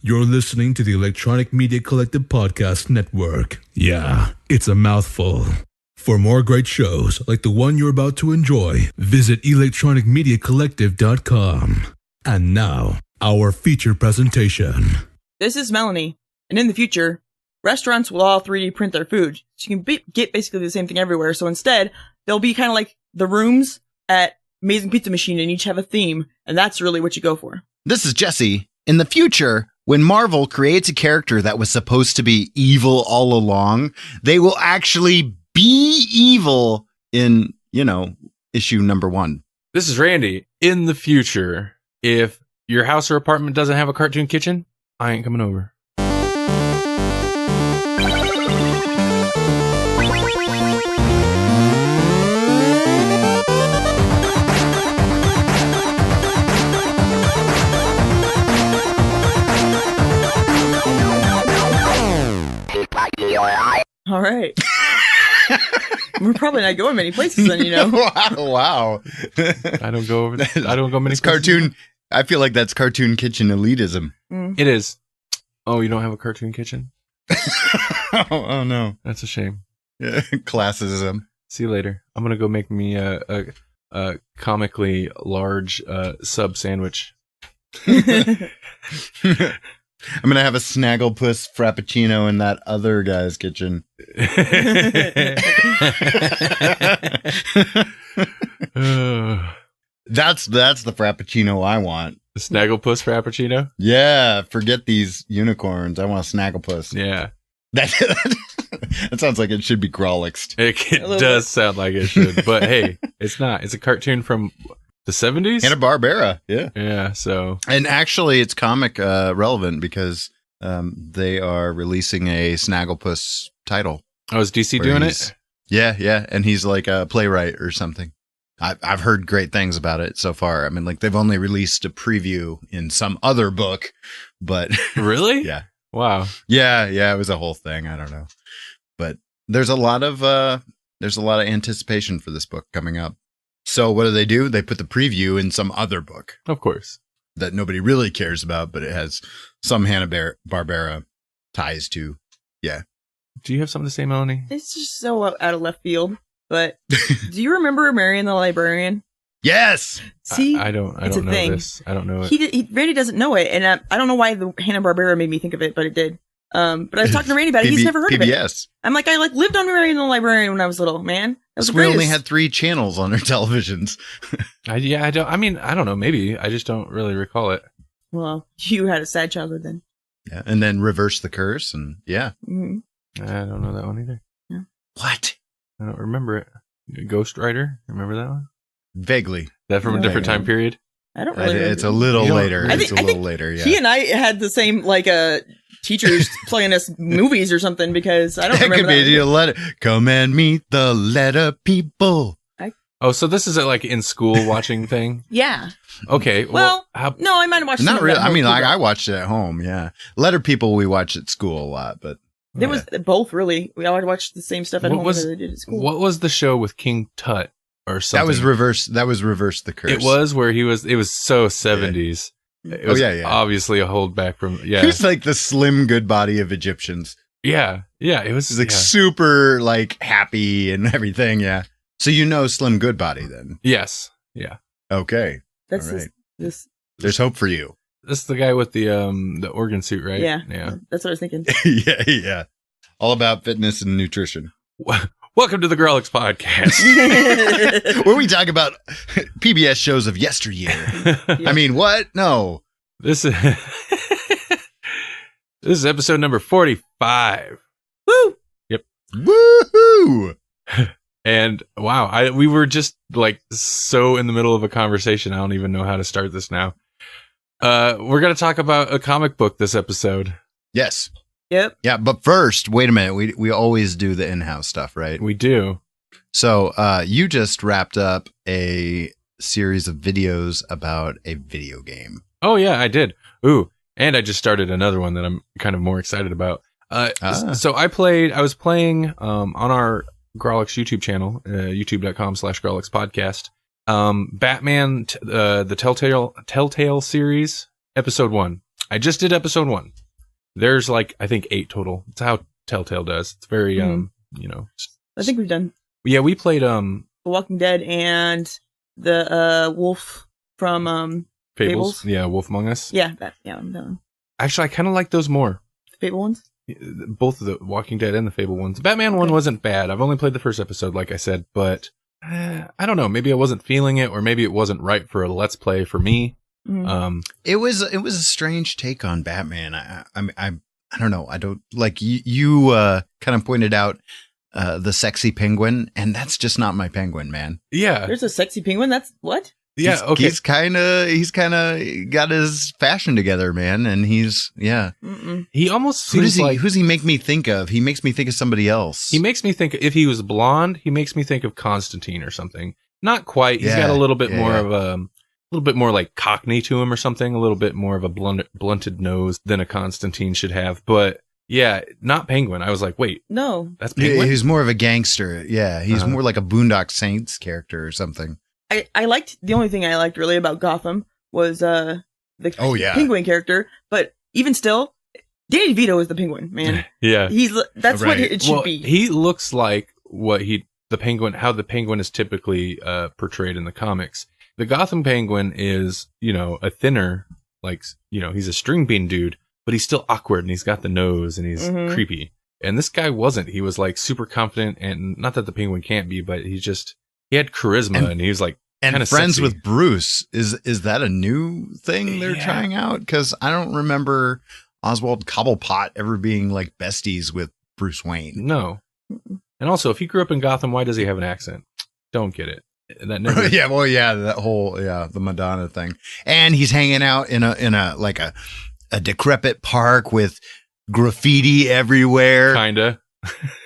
You're listening to the Electronic Media Collective Podcast Network. Yeah, it's a mouthful. For more great shows like the one you're about to enjoy, visit electronicmediacollective.com. And now, our feature presentation. This is Melanie, and in the future, restaurants will all 3D print their food, so you can get basically the same thing everywhere. So instead, they'll be kind of like the rooms at Amazing Pizza Machine and each have a theme, and that's really what you go for. This is Jesse. In the future, when Marvel creates a character that was supposed to be evil all along, they will actually be evil in, issue number 1. This is Randy. In the future, if your house or apartment doesn't have a cartoon kitchen, I ain't coming over. All right. We're probably not going many places then, Wow. I don't go over there. I don't go many it's places. Cartoon. I feel like that's cartoon kitchen elitism. It is. Oh, you don't have a cartoon kitchen? oh no. That's a shame. Yeah, classism. See you later. I'm going to go make me a comically large sub sandwich. I'm going to have a Snagglepuss Frappuccino in that other guy's kitchen. That's the Frappuccino I want. The Snagglepuss Frappuccino? Yeah, forget these unicorns. I want a Snagglepuss. Yeah. That sounds like it should be Grawlix. It does sound like it should, but hey, it's not. It's a cartoon from the 70s? Hanna-Barbera, yeah. Yeah, so. And actually, it's comic relevant because they are releasing a Snagglepuss title. Oh, is DC doing it? Yeah, and he's like a playwright or something. I've heard great things about it so far. I mean, like they've only released a preview in some other book, but really, yeah, wow, yeah, it was a whole thing. I don't know, but there's a lot of anticipation for this book coming up. So what do? They put the preview in some other book, of course, that nobody really cares about, but it has some Hanna-Barbera ties to. Yeah. Do you have something to say, Melanie? It's just so out of left field. But do you remember Marian the Librarian? Yes. See, I don't know this. I don't know it. Randy doesn't know it, and I don't know why the Hanna-Barbera made me think of it, but it did. But I was talking to Randy about it. He's never heard of it. I'm like, I lived on Marian the Librarian when I was little, man. We only had 3 channels on our televisions. I don't know. Maybe I just don't really recall it. Well, you had a sad childhood then. Yeah, and then Reverse the Curse, and yeah. Mm-hmm. I don't know that one either. Yeah. What? I don't remember it. Ghost Rider, remember that one? Vaguely. That from a different time period? I don't really remember. It's a little later. It's a little later, yeah. He and I had the same, teachers playing us movies or something, because I don't remember that. Come and meet the letter people. Oh, so this is a in school watching thing? Yeah. Okay. No, I might have watched it. Not really. I mean, I watched it at home, yeah. Letter people we watch at school a lot, but. There was both, really. We all watched the same stuff at home as they did at school. What was the show with King Tut or something? That was Reverse the Curse. It was where it was so 70s. Yeah. It was obviously a holdback from, He was like the Slim Goodbody of Egyptians. Yeah. Yeah. It was super happy and everything. Yeah. So Slim Goodbody then? Yes. Yeah. Okay. That's all right. this. There's hope for you. This is the guy with the organ suit, right? Yeah. That's what I was thinking. Yeah. All about fitness and nutrition. Welcome to the Grawlix podcast, where we talk about PBS shows of yesteryear. Yeah. I mean, what? No. This is episode number 45. Woo! Yep. Woohoo! And wow, we were just so in the middle of a conversation. I don't even know how to start this now. We're going to talk about a comic book this episode. Yes. Yep. Yeah, but first, wait a minute. We always do the in-house stuff, right? We do. So, you just wrapped up a series of videos about a video game. Oh yeah, I did. Ooh, and I just started another one that I'm kind of more excited about. So I was playing on our Grawlix YouTube channel, youtube.com/Grawlix podcast. Batman, the Telltale series, episode 1. I just did episode 1. There's like, I think 8 total. It's how Telltale does. It's very, you know. I think we've done. Yeah, we played, The Walking Dead and the, wolf from, Fables. Yeah, Wolf Among Us. Yeah, I'm done. Actually, I kind of like those more. Fable ones? Both of the Walking Dead and the Fable ones. The Batman one wasn't bad. I've only played the first episode, like I said, but I don't know. Maybe I wasn't feeling it, or maybe it wasn't right for a Let's Play for me. It was a strange take on Batman. I don't know. I don't like you kind of pointed out the sexy penguin, and that's just not my penguin, man. Yeah, there's a sexy penguin. That's what? Yeah, okay. He's kind of got his fashion together, man, and he's He almost seems who's he make me think of? He makes me think of somebody else. He makes me think, if he was blonde, he makes me think of Constantine or something. Not quite. He's got a little bit more of a little bit more like Cockney to him or something. A little bit more of a blunted nose than a Constantine should have. But yeah, not Penguin. I was like, wait, no, that's Penguin. He's more of a gangster. Yeah, he's more like a Boondock Saints character or something. I liked, the only thing I liked really about Gotham was the Penguin character, but even still, Danny DeVito is the Penguin, man. Yeah, that's what it should be. He looks like how the Penguin is typically portrayed in the comics. The Gotham Penguin is, a thinner, like, he's a string bean dude, but he's still awkward and he's got the nose and he's creepy. And this guy wasn't. He was like super confident, and not that the Penguin can't be, but he had charisma, and he was like and friends sexy. With Bruce. Is that a new thing they're trying out? Because I don't remember Oswald Cobblepot ever being like besties with Bruce Wayne. No. And also, if he grew up in Gotham, why does he have an accent? Don't get it. That never. That whole the Madonna thing, and he's hanging out in a decrepit park with graffiti everywhere, kinda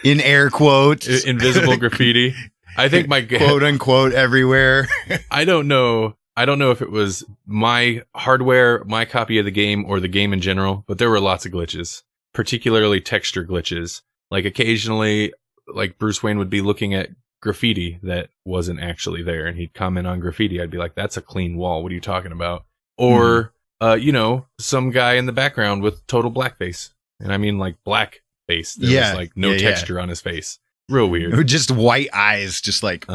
in air quotes, invisible graffiti. I think my quote unquote everywhere. I don't know if it was my hardware, my copy of the game, or the game in general, but there were lots of glitches, particularly texture glitches. Like occasionally, like Bruce Wayne would be looking at graffiti that wasn't actually there, and he'd comment on graffiti. I'd be like, that's a clean wall. What are you talking about? Or, some guy in the background with total blackface. And I mean like black face. There was like no texture on his face. Real weird. Just white eyes, just like.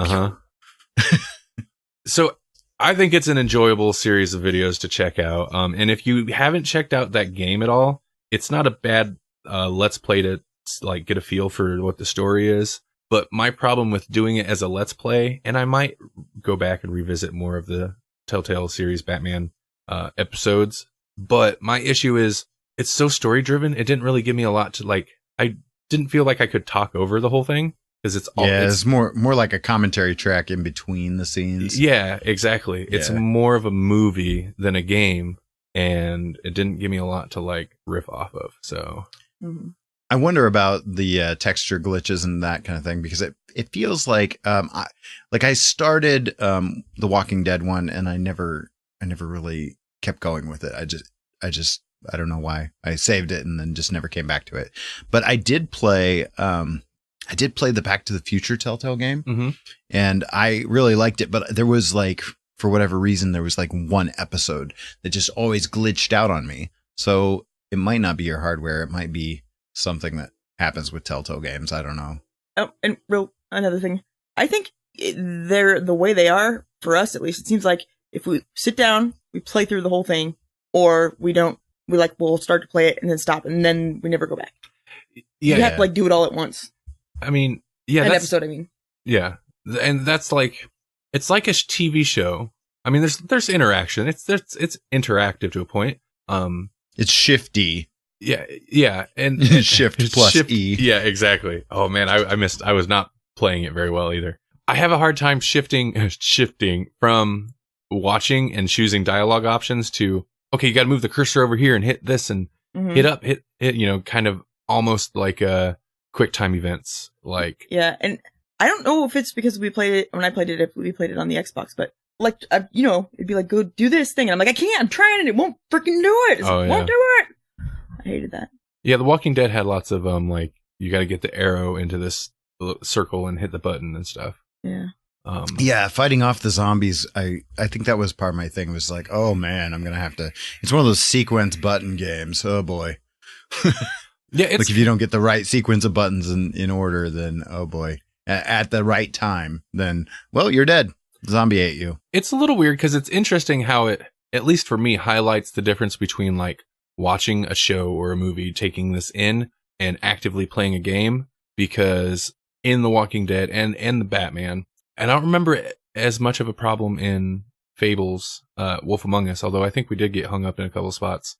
So I think it's an enjoyable series of videos to check out. And if you haven't checked out that game at all, it's not a bad Let's Play to like get a feel for what the story is. But my problem with doing it as a Let's Play, and I might go back and revisit more of the Telltale series Batman episodes, but my issue is it's so story driven. It didn't really give me a lot to like. I didn't feel like I could talk over the whole thing because it's more like a commentary track in between the scenes. Yeah, exactly. Yeah. It's more of a movie than a game, and it didn't give me a lot to like riff off of. So I wonder about the texture glitches and that kind of thing, because it feels like I started the Walking Dead one, and I never really kept going with it. I don't know why. I saved it and then just never came back to it. But I did play the Back to the Future Telltale game, and I really liked it. But there was like, for whatever reason, there was like one episode that just always glitched out on me. So it might not be your hardware. It might be something that happens with Telltale games. I don't know. Oh, and another thing. I think they're the way they are, for us at least. It seems like if we sit down, we play through the whole thing, or we don't. We'll start to play it and then stop, and then we never go back. Yeah, you have to like do it all at once. I mean, yeah, an episode. I mean, yeah, and that's like, it's like a TV show. I mean, there's interaction. It's interactive to a point. It's shifty. Yeah, and shift plus E. Yeah, exactly. Oh man, I was not playing it very well either. I have a hard time shifting from watching and choosing dialogue options to, okay, you got to move the cursor over here and hit this and hit up, hit, kind of almost like quick time events. Like, yeah. And I don't know if it's because we played it, when I played it, if we played it on the Xbox, but like, it'd be like, go do this thing. And I'm like, I can't, I'm trying and it won't freaking do it. It won't do it. I hated that. Yeah. The Walking Dead had lots of, like, you got to get the arrow into this circle and hit the button and stuff. Yeah. Yeah, fighting off the zombies. I think that was part of my thing. Was like, oh man, I'm gonna have to. It's one of those sequence button games. Oh boy. Yeah, it's like if you don't get the right sequence of buttons in order, then oh boy, at the right time, then well, you're dead. The zombie ate you. It's a little weird because it's interesting how it, at least for me, highlights the difference between like watching a show or a movie, taking this in, and actively playing a game. Because in The Walking Dead and the Batman, and I don't remember it as much of a problem in Fable's Wolf Among Us, although I think we did get hung up in a couple spots.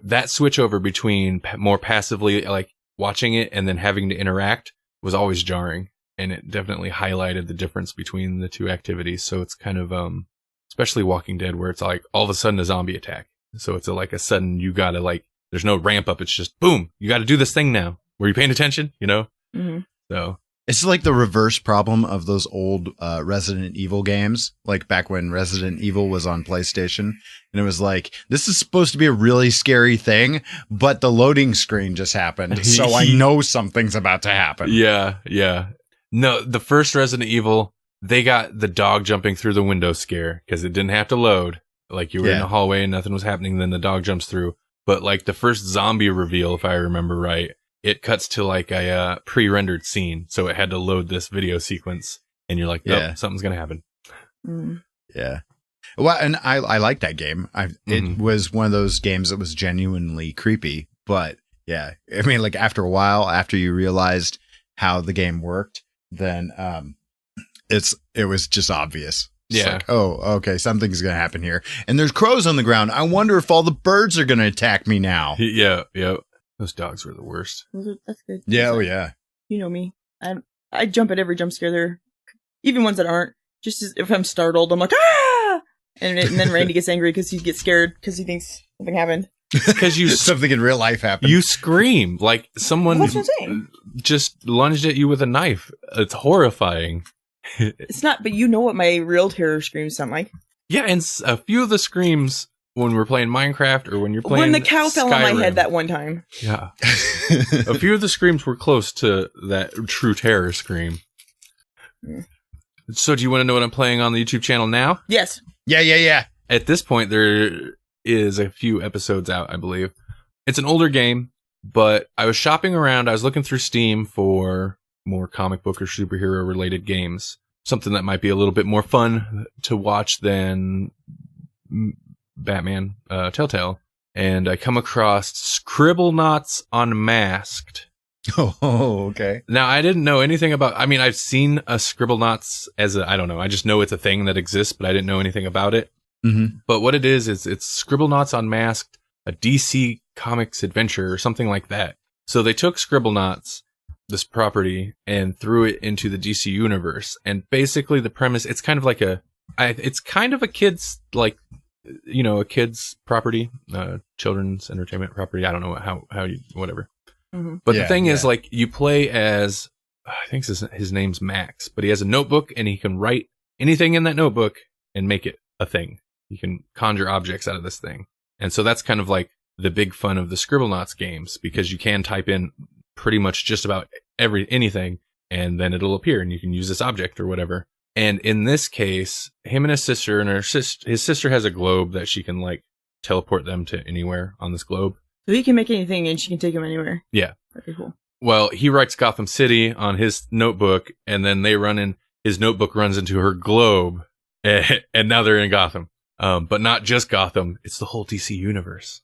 That switch over between more passively like watching it and then having to interact was always jarring, and it definitely highlighted the difference between the two activities. So it's kind of especially Walking Dead, where it's like all of a sudden a zombie attack. So it's like a sudden you gotta like, there's no ramp up. It's just boom, you got to do this thing now. Were you paying attention? You know. Mm-hmm. So it's like the reverse problem of those old Resident Evil games, like back when Resident Evil was on PlayStation. And it was like, this is supposed to be a really scary thing, but the loading screen just happened. So I know something's about to happen. Yeah, yeah. No, the first Resident Evil, they got the dog jumping through the window scare because it didn't have to load. Like you were in the hallway and nothing was happening, then the dog jumps through. But like the first zombie reveal, if I remember right, it cuts to like a pre-rendered scene. So it had to load this video sequence. And you're like, nope, something's going to happen. Mm. Yeah. Well, and I like that game. It was one of those games that was genuinely creepy. But yeah, I mean, like after a while, after you realized how the game worked, then it was just obvious. It's like, oh, okay, something's going to happen here. And there's crows on the ground. I wonder if all the birds are going to attack me now. Yeah. Those dogs were the worst. That's good. Yeah, oh yeah. You know me. I jump at every jump scare there. Even ones that aren't. Just if I'm startled, I'm like, ah! And then Randy gets angry because he gets scared because he thinks something happened. Because something in real life happened. You scream like someone just lunged at you with a knife. It's horrifying. It's not, but you know what my real terror screams sound like. Yeah, and a few of the screams when we're playing Minecraft or when you're playing when the cow fell on my Skyrim. head that one time. Yeah. A few of the screams were close to that true terror scream. So do you want to know what I'm playing on the YouTube channel now? Yes. Yeah. At this point, there is a few episodes out, I believe. It's an older game, but I was shopping around. I was looking through Steam for more comic book or superhero related games. Something that might be a little bit more fun to watch than Batman, Telltale. And I come across Scribblenauts Unmasked. Oh, okay. Now, I didn't know anything about, I mean, I've seen a Scribblenauts as I don't know, I just know it's a thing that exists, but I didn't know anything about it. Mm-hmm. But what it is it's Scribblenauts Unmasked, a DC Comics adventure or something like that. So they took Scribblenauts, this property, and threw it into the DC universe. And basically the premise, it's kind of like it's kind of a kid's, like, you know, a kid's property, children's entertainment property. I don't know how you, whatever. Mm-hmm. But the thing is, like, you play as, I think his name's Max, but he has a notebook and he can write anything in that notebook and make it a thing. You can conjure objects out of this thing. And so that's kind of like the big fun of the Scribblenauts games, because you can type in pretty much just about anything and then it'll appear and you can use this object or whatever. And in this case, him and his sister, and his sister has a globe that she can like teleport them to anywhere on this globe. So he can make anything and she can take him anywhere. Yeah. Okay, cool. Well, he writes Gotham City on his notebook, and then his notebook runs into her globe, and now they're in Gotham. But not just Gotham, it's the whole DC universe.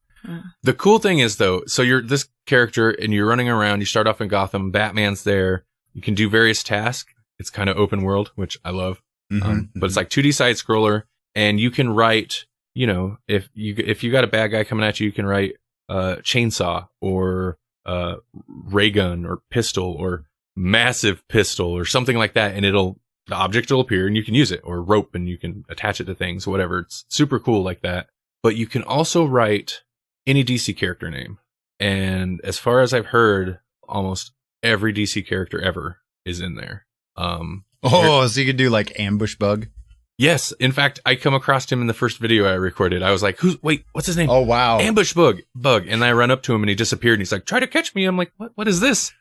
The cool thing is, though, so you're this character and you're running around, you start off in Gotham, Batman's there, you can do various tasks. It's kind of open world, which I love. But it's like 2D side scroller, and you can write, you know, if you got a bad guy coming at you, you can write chainsaw or ray gun or pistol or massive pistol or something like that, and the object will appear and you can use it, or rope and you can attach it to things, whatever. It's super cool like that. But you can also write any DC character name, and as far as I've heard, almost every DC character ever is in there. So you could do like Ambush Bug. Yes. In fact, I come across him in the first video I recorded. I was like, what's his name? Oh, wow. Ambush Bug. And I run up to him and he disappeared and he's like, try to catch me. I'm like, what is this?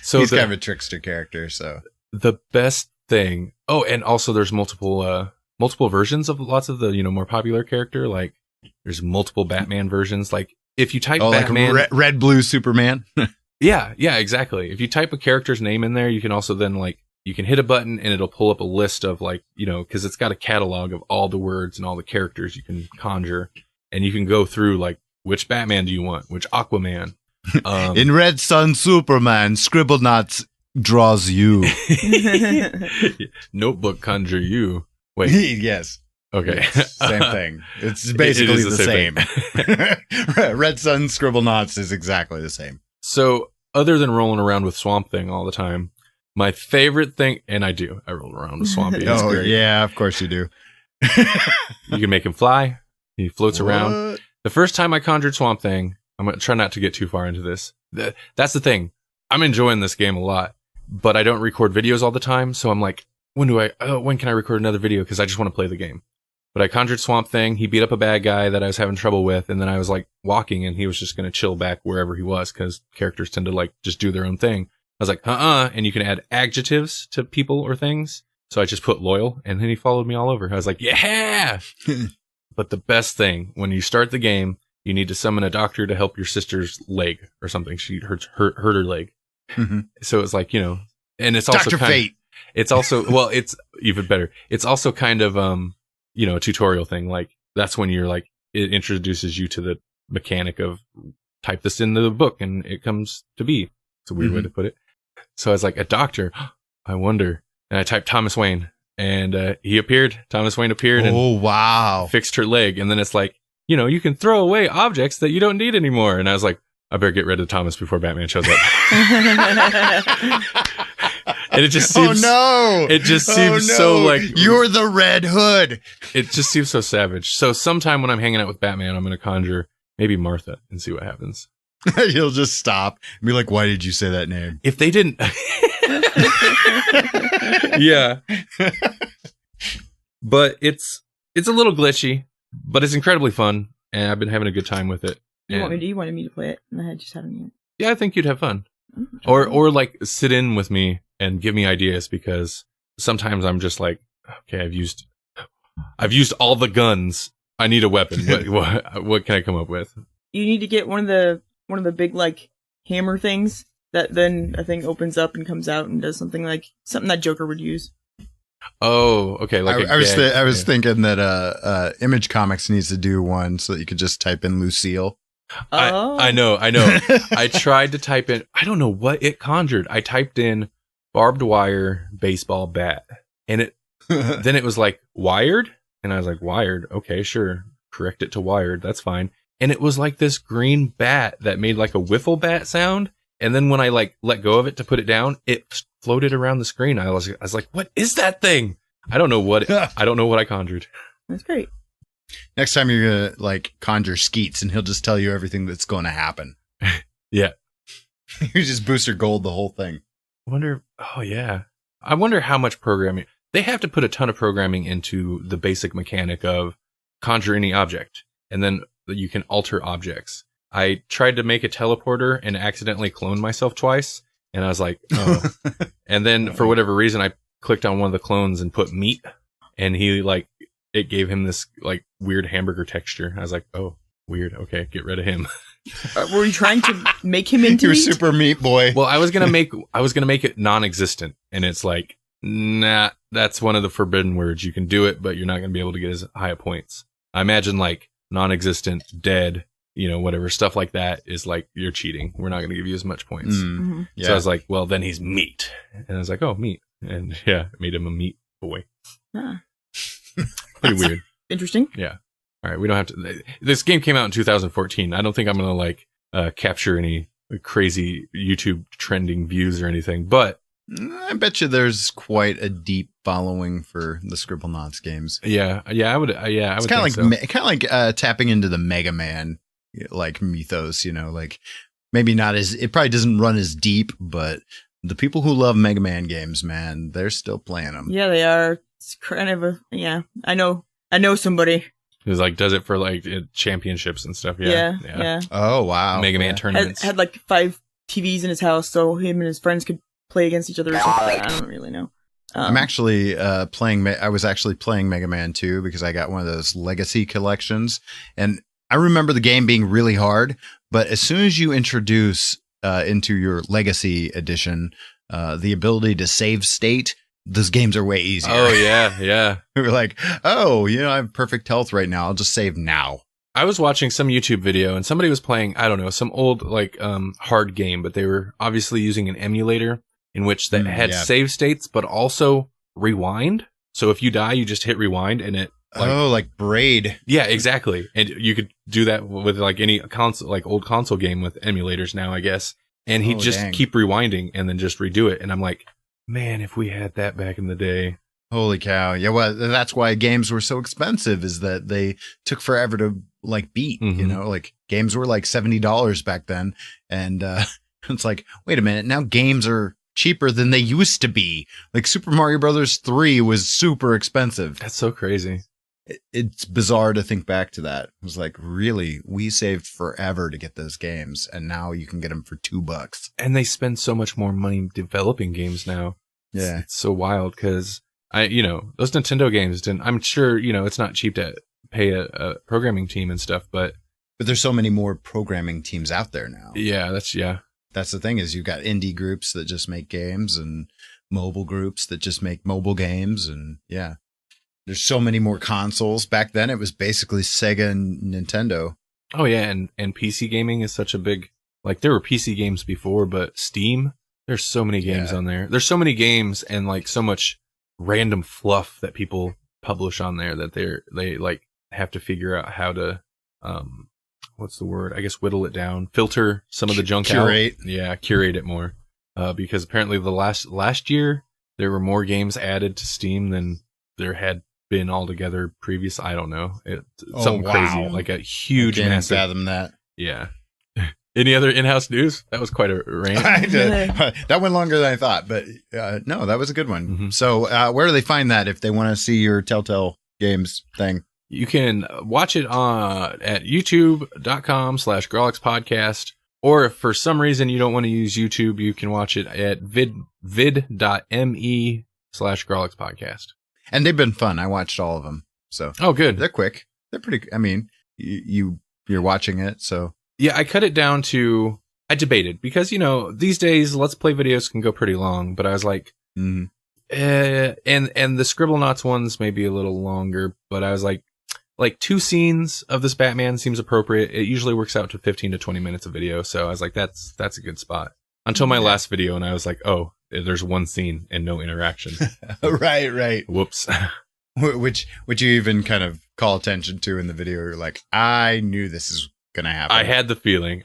So he's kind of a trickster character. So the best thing. Oh, and also there's multiple versions of lots of the, more popular character. Like there's multiple Batman versions. Like if you type Batman, like red, blue Superman. yeah, exactly. If you type a character's name in there, you can also then you can hit a button and it'll pull up a list of because it's got a catalog of all the words and all the characters you can conjure, and you can go through which Batman do you want, which Aquaman. In Red Sun Superman, Scribblenauts draws you. Notebook conjure you. Wait. Yes. Okay. Same thing. It's basically the same. Red Sun Scribblenauts is exactly the same. So, other than rolling around with Swamp Thing all the time, my favorite thing, and I roll around with Swampy. Oh, yeah, of course you do. You can make him fly. He floats around. The first time I conjured Swamp Thing, I'm going to try not to get too far into this. That's the thing. I'm enjoying this game a lot, but I don't record videos all the time. So I'm like, when can I record another video? Because I just want to play the game. But I conjured Swamp Thing. He beat up a bad guy that I was having trouble with. And then I was walking and he was just going to chill back wherever he was because characters tend to just do their own thing. I was like, and you can add adjectives to people or things. So I just put loyal and then he followed me all over. I was like, yeah. But the best thing, when you start the game, you need to summon a doctor to help your sister's leg or something. She hurt her leg. Mm-hmm. So it's and it's also Dr. Fate. It's also, well, it's even better. It's also kind of, a tutorial thing. That's when you're it introduces you to the mechanic of type this into the book and it comes to be. It's a weird way to put it. So I was like, a doctor, I wonder. And I typed Thomas Wayne and he appeared. Thomas Wayne appeared and wow, fixed her leg. And then it's you can throw away objects that you don't need anymore. And I was like, I better get rid of Thomas before Batman shows up. And it just seems, it just seems so you're the Red Hood. It just seems so savage. So sometime when I'm hanging out with Batman, I'm going to conjure maybe Martha and see what happens. He'll just stop and be like, why did you say that name? If they didn't. Yeah. But it's a little glitchy, but it's incredibly fun. And I've been having a good time with it. You wanted me to play it and I just haven't yet. Yeah, I think you'd have fun. Or sit in with me and give me ideas, because sometimes I'm just okay, I've used all the guns. I need a weapon. What can I come up with? You need to get one of the big hammer things that then I think opens up and comes out and does something that Joker would use. Oh, okay. I was thinking that Image Comics needs to do one so that you could just type in Lucille. I know. I tried to type in, I don't know what it conjured. I typed in barbed wire baseball bat, and then it was wired, and I was like, wired, okay, sure, correct it to wired, that's fine. And it was this green bat that made a wiffle bat sound, and then when I let go of it to put it down, it floated around the screen. I was like, what is that thing? I don't know what I conjured. That's great. Next time you're gonna conjure Skeets, and he'll just tell you everything that's going to happen. Yeah. You just booster gold the whole thing. I wonder how much programming they have to put. A ton of programming into the basic mechanic of conjure any object, and then you can alter objects. I tried to make a teleporter and accidentally cloned myself twice, and I was like, oh. And then for whatever reason, I clicked on one of the clones and put meat, and he it gave him this weird hamburger texture. I was like, oh, weird. Okay, get rid of him. Were you trying to make him into You're meat? Super Meat Boy. Well, I was gonna make it non-existent, and it's nah, that's one of the forbidden words. You can do it, but you're not gonna be able to get as high of points. I imagine non-existent, dead, whatever stuff like that is you're cheating. We're not gonna give you as much points. Mm-hmm. Yeah. So I was like, well, then he's meat, and I was like, oh, meat, and yeah, it made him a meat boy. Ah. Pretty weird. Interesting. Yeah. All right, we don't have to. This game came out in 2014. I don't think I'm gonna capture any crazy YouTube trending views or anything. But I bet you there's quite a deep following for the Scribblenauts games. Yeah, I would. It's kind of like tapping into the Mega Man mythos. Maybe not as, it probably doesn't run as deep, but the people who love Mega Man games, man, they're still playing them. Yeah, they are. It's kind of I know somebody who's does it for championships and stuff. Yeah. Oh wow, Mega Man tournaments. Had 5 TVs in his house, so him and his friends could play against each other or something. I don't really know. I'm actually playing. I was actually playing Mega Man 2 because I got one of those legacy collections, and I remember the game being really hard. But as soon as you introduce into your legacy edition the ability to save state, those games are way easier. Oh yeah. We were like, oh, I have perfect health right now. I'll just save now. I was watching some YouTube video and somebody was playing, I don't know, some old hard game, but they were obviously using an emulator in which that had save states, but also rewind. So if you die, you just hit rewind and it. Like Braid. Yeah, exactly. And you could do that with like any console, like old console game with emulators now, I guess. And he'd just keep rewinding and then just redo it. And I'm like, man, if we had that back in the day. Holy cow. Yeah, well, that's why games were so expensive, is that they took forever to beat, like games were like $70 back then. And it's like, wait a minute, now games are cheaper than they used to be. Like Super Mario Brothers 3 was super expensive. That's so crazy. It's bizarre to think back to that. It was like, really, we saved forever to get those games, and now you can get them for $2. And they spend so much more money developing games now. Yeah. It's so wild because those Nintendo games I'm sure, it's not cheap to pay a programming team and stuff, but there's so many more programming teams out there now. Yeah, that's the thing, is you've got indie groups that just make games and mobile groups that just make mobile games. And yeah, there's so many more consoles. Back then it was basically Sega and Nintendo. Oh yeah. And PC gaming is such a big, like there were PC games before, but Steam, there's so many games on there. There's so many games and like so much random fluff that people publish on there that they like have to figure out how to, what's the word? I guess whittle it down, filter some of the junk curate. Out. Yeah, curate it more. Because apparently the last year there were more games added to Steam than there had been altogether previous. I don't know. Something crazy, like a huge, massive. Fathom that. Yeah. Any other in-house news? That was quite a rant. That went longer than I thought, but no, that was a good one. Mm-hmm. So where do they find that if they want to see your Telltale Games thing? You can watch it at youtube.com/Grawlix podcast. Or if for some reason you don't want to use YouTube, you can watch it at vid.me/Grawlix podcast. And they've been fun. I watched all of them. So good. They're quick. They're pretty. I mean, you're watching it, so. Yeah, I cut it down to, I debated because, these days Let's Play videos can go pretty long, but I was like, and the Scribblenauts ones may be a little longer, but I was like 2 scenes of this Batman seems appropriate. It usually works out to 15 to 20 minutes of video. So I was like, that's a good spot until my last video. And I was like, oh, there's 1 scene and no interaction. Right. Whoops. Which you even kind of call attention to in the video. You're like, I knew this is gonna happen. I had the feeling,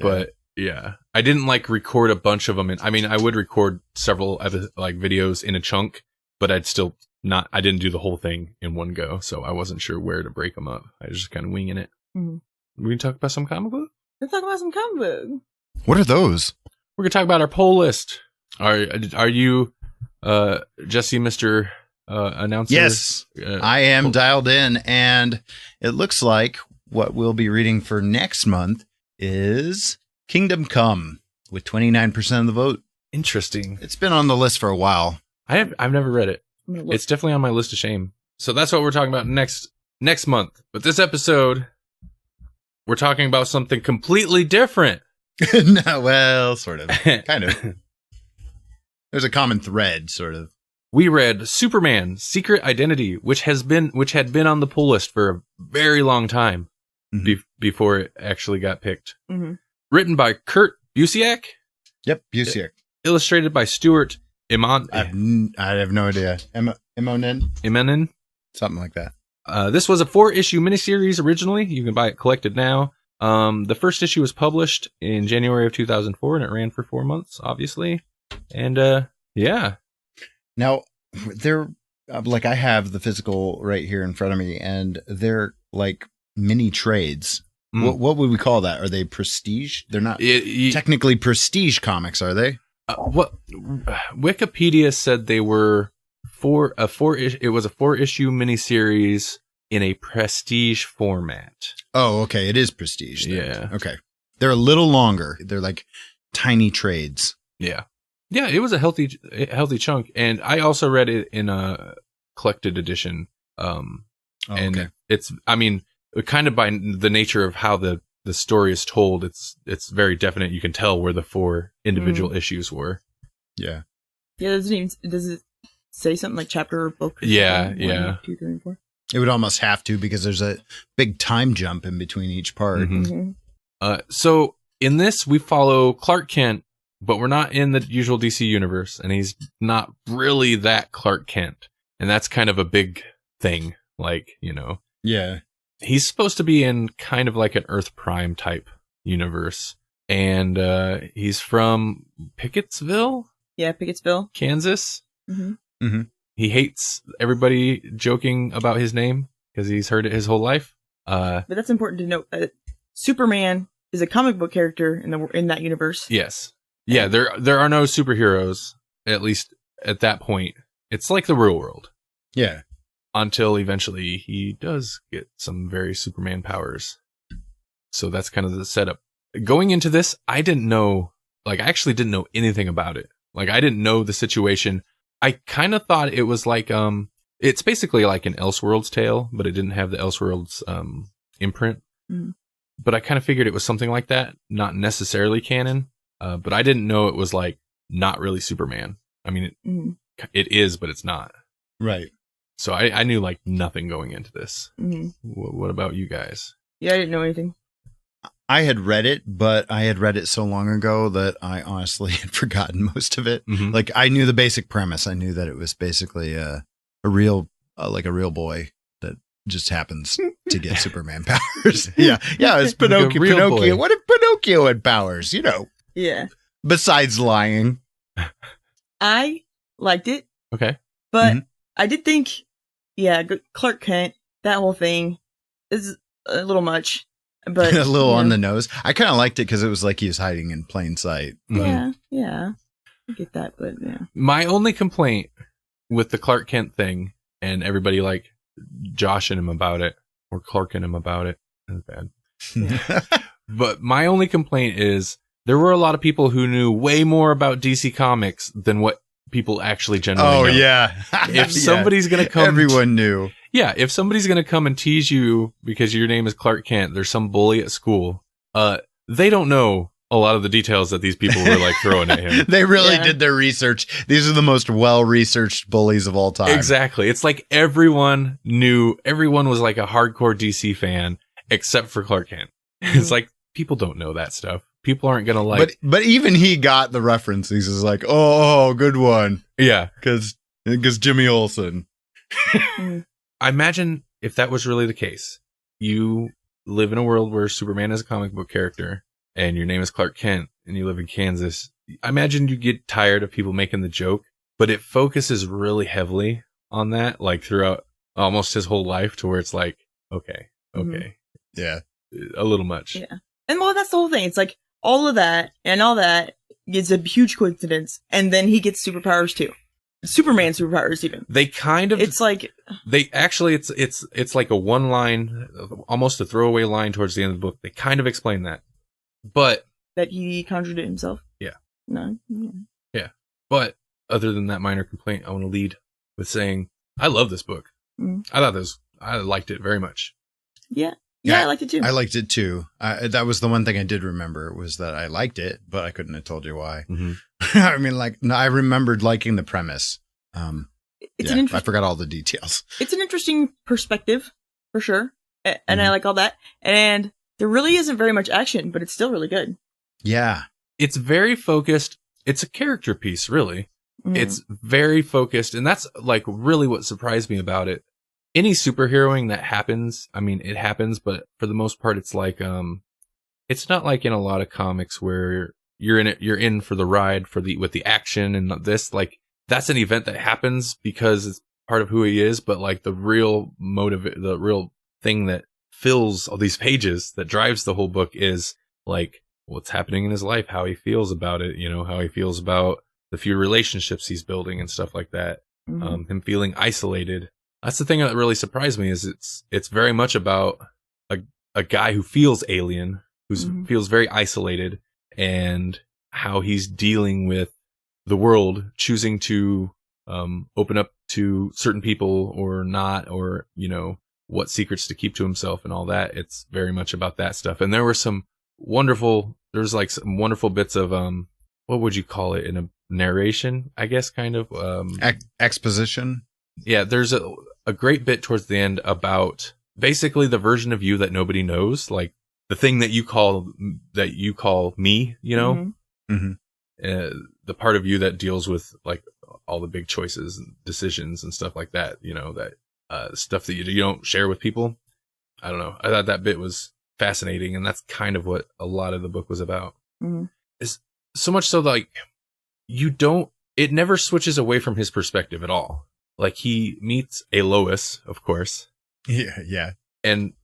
but yeah, I didn't record a bunch of them. I mean, I would record several videos in a chunk, but I didn't do the whole thing in one go. So I wasn't sure where to break them up. I was just kind of winging it. Mm-hmm. We can talk about some comic book? Let's talk about some comic book. What are those? We're gonna talk about our poll list. Are you, Jesse, Mr. Announcer? Yes, I am dialed in, and it looks like what we'll be reading for next month is Kingdom Come with 29% of the vote. Interesting. It's been on the list for a while. I've never read it. It's definitely on my list of shame. So that's what we're talking about next month. But this episode, we're talking about something completely different. No, well, sort of. Kind of. There's a common thread, sort of. We read Superman: Secret Identity, which had been on the pull list for a very long time before it actually got picked. Mm-hmm. Written by Kurt Busiek. Yep, Busiek. Illustrated by Stuart Immonen. I have no idea. Immonen? Something like that. This was a 4-issue miniseries originally. You can buy it collected now. The first issue was published in January of 2004, and it ran for 4 months, obviously. And yeah. Now, they're I have the physical right here in front of me, and they're like mini trades. What would we call that? Are they prestige? They're not technically prestige comics, are they? What Wikipedia said they were it was a 4-issue miniseries in a prestige format. Oh, okay. It is prestige then. Yeah. Okay. They're a little longer. They're like tiny trades. Yeah. Yeah, it was a healthy chunk, and I also read it in a collected edition. And it's, I mean, kind of by the nature of how the story is told, it's very definite. You can tell where the 4 individual issues were. Yeah. Yeah, does it say something like chapter or book? Or yeah, something? yeah. 1, 2, 3, and 4. It would almost have to, because there's a big time jump in between each part. Mm-hmm. So in this, we follow Clark Kent, but we're not in the usual DC universe, and he's not really that Clark Kent. And that's kind of a big thing. Like, Yeah. He's supposed to be in kind of like an Earth Prime type universe. And he's from Pickettsville? Yeah, Pickettsville, Kansas. Mm-hmm. Mm-hmm. He hates everybody joking about his name because he's heard it his whole life. But that's important to note that Superman is a comic book character in that universe. Yes. Yeah, there are no superheroes, at least at that point. It's like the real world. Yeah. Until eventually he does get some very Superman powers. So that's kind of the setup. Going into this, I actually didn't know anything about it. Like, I didn't know the situation. I kind of thought it was like, it's basically like an Elseworlds tale, but it didn't have the Elseworlds, imprint. Mm-hmm. But I kind of figured it was something like that, not necessarily canon. But I didn't know it was like not really Superman. I mean, it is, but it's not. Right. So I knew like nothing going into this. Mm-hmm. What about you guys? Yeah, I didn't know anything. I had read it, but I had read it so long ago that I honestly had forgotten most of it. Mm-hmm. Like, I knew the basic premise. I knew that it was basically a real boy that just happens to get Superman powers. Yeah. It's Pinocchio. Like a real boy. What if Pinocchio had powers, Yeah. besides lying? I liked it, Okay. but I did think, Clark Kent, that whole thing is a little much. But a little on the nose. I kind of liked it because it was like he was hiding in plain sight. Yeah. I get that, but yeah. My only complaint with the Clark Kent thing and everybody like joshing him about it or Clarking him about it. That's bad. Yeah. But my only complaint is there were a lot of people who knew way more about DC Comics than what people actually generally know. Yeah. If somebody's going to come... Everyone knew. Yeah, if somebody's going to come and tease you because your name is Clark Kent, there's some bully at school, they don't know a lot of the details that these people were like throwing at him. They really did their research. These are the most well-researched bullies of all time. Exactly. It's like everyone was like a hardcore DC fan except for Clark Kent. It's like people don't know that stuff. People aren't going to like... But even he got the reference. He's just like, oh, good one. Yeah. Because Jimmy Olsen. I imagine if that was really the case, you live in a world where Superman is a comic book character and your name is Clark Kent and you live in Kansas. I imagine you get tired of people making the joke, but it focuses really heavily on that, like throughout almost his whole life, to where it's like, okay. Yeah. A little much. Yeah. And well, that's the whole thing. It's like all of that and all that is a huge coincidence. And then he gets superpowers too. Superman superpowers even. They kind of, it's like, they actually, it's like a one line, almost a throwaway line towards the end of the book. They kind of explain that, but that he conjured it himself. Yeah. No. Yeah. But other than that minor complaint, I want to lead with saying, I love this book. I liked it very much. Yeah. Yeah, I liked it too. I liked it too. That was the one thing I did remember, was that I liked it, but I couldn't have told you why. I mean, I remembered liking the premise. I forgot all the details. It's an interesting perspective, for sure. And I like all that. And there really isn't very much action, but it's still really good. Yeah. It's very focused. It's a character piece, really. It's very focused. And that's like really what surprised me about it. Any superheroing that happens, I mean, it happens, but for the most part, it's like, it's not like in a lot of comics where you're in for the ride with the action and this, like, that's an event that happens because it's part of who he is. But like the real motive, the real thing that fills all these pages that drives the whole book is like what's happening in his life, how he feels about it, how he feels about the few relationships he's building and stuff like that. Him feeling isolated. That's the thing that really surprised me, is it's very much about a guy who feels alien, who feels very isolated, and how he's dealing with the world, choosing to open up to certain people or not, or, you know, what secrets to keep to himself and all that. It's very much about that stuff. And there were some wonderful bits of, what would you call it, in a narration, I guess, kind of, exposition. Yeah. There's a great bit towards the end about basically the version of you that nobody knows, like the thing that you call me, you know, the part of you that deals with like all the big choices and decisions and stuff like that, you know, that stuff that you don't share with people. I don't know. I thought that bit was fascinating, and that's kind of what a lot of the book was about. Is so much so that, like, it never switches away from his perspective at all. Like, he meets a Lois, of course. Yeah. And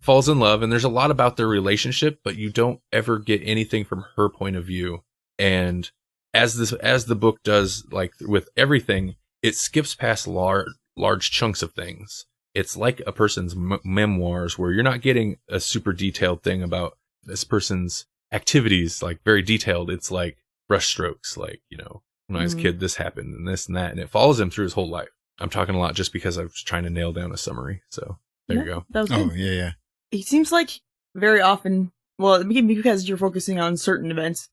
falls in love, and there's a lot about their relationship, but you don't ever get anything from her point of view. And as the book does, like with everything, it skips past large chunks of things. It's like a person's memoirs, where you're not getting a super detailed thing about this person's activities, like very detailed. It's like brushstrokes, like, you know, when I was a kid, this happened and this and that, and it follows him through his whole life. I'm talking a lot just because I was trying to nail down a summary. So there you go. That was good. Oh, yeah. It seems like very often, well, maybe because you're focusing on certain events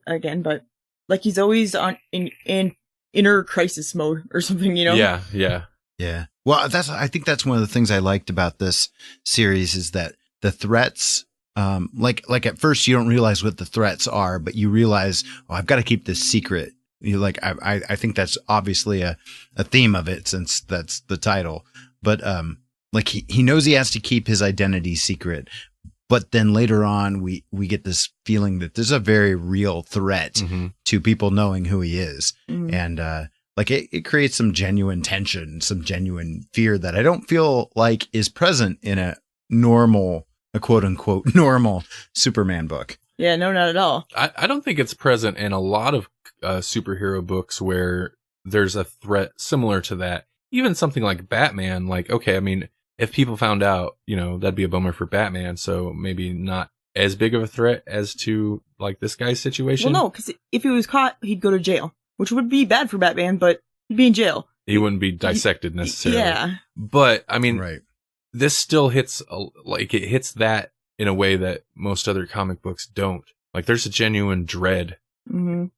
again, but like he's always in inner crisis mode or something, you know? Yeah. Well, I think that's one of the things I liked about this series is that the threats, like at first you don't realize what the threats are, but you realize, oh, I've got to keep this secret. You like, I think that's obviously a theme of it, since that's the title, but, like he knows he has to keep his identity secret, but then later on we get this feeling that there's a very real threat to people knowing who he is. And, like it creates some genuine tension, some genuine fear that I don't feel like is present in a quote unquote normal Superman book. Yeah, no, not at all. I don't think it's present in a lot of superhero books where there's a threat similar to that. Even something like Batman, like, okay, I mean, if people found out, you know, that'd be a bummer for Batman. So maybe not as big of a threat as to like this guy's situation. Well, no, because if he was caught, he'd go to jail, which would be bad for Batman, but he'd be in jail. He wouldn't be dissected necessarily. Yeah. But I mean, right. This still hits it hits that in a way that most other comic books don't. Like, there's a genuine dread